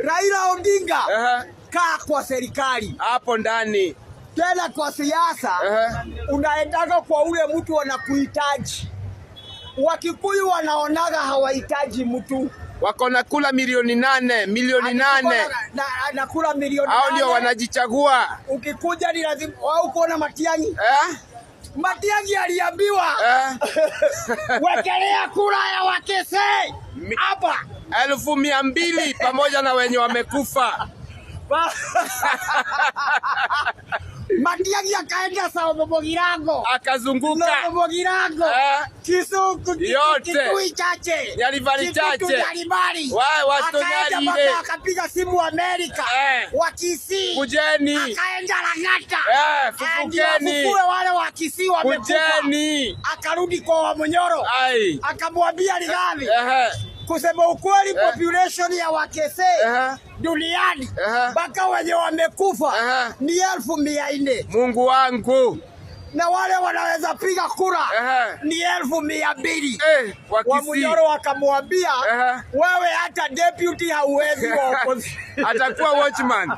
Raila Odinga kaa kwa serikali hapo ndani. Tena kwa siasa unaendaga kwa ule mtu anakuhitaji. Wakikuyu wanaonaga hawahitaji mtu. Wako na kula milioni 8, milioni 8. Nakula milioni 8. Hao ndio wanajichagua. Ukikuja ni lazima wao kuona Matiang'i. Matiang'i aliambiwa wekelea kura ya Wakisii hapa 200,000 pamoja na wenye wamekufa. Matiang'i akaenda sawa Mogirango. Akazunguka. Mogirango. Kisumu yote. chache. Nyaribari chache. Watu nyari ile. Akapiga simu Amerika. Wakisii. Kujeni. Akaenda Lang'ata. Fufukeni. Fufue wale Wakisii wamekufa. Kujeni. Akarudi kwa Wamonyoro. Akamwambia Rigathi. Kusema ukweli population ya Wakisii duniani mpaka wenye wamekufa ni 1400. Mungu wangu. Na wale wanaweza piga kura ni 1200. Wamonyoro wakamwambia wewe hata deputy hauwezi wa atakuwa watchman.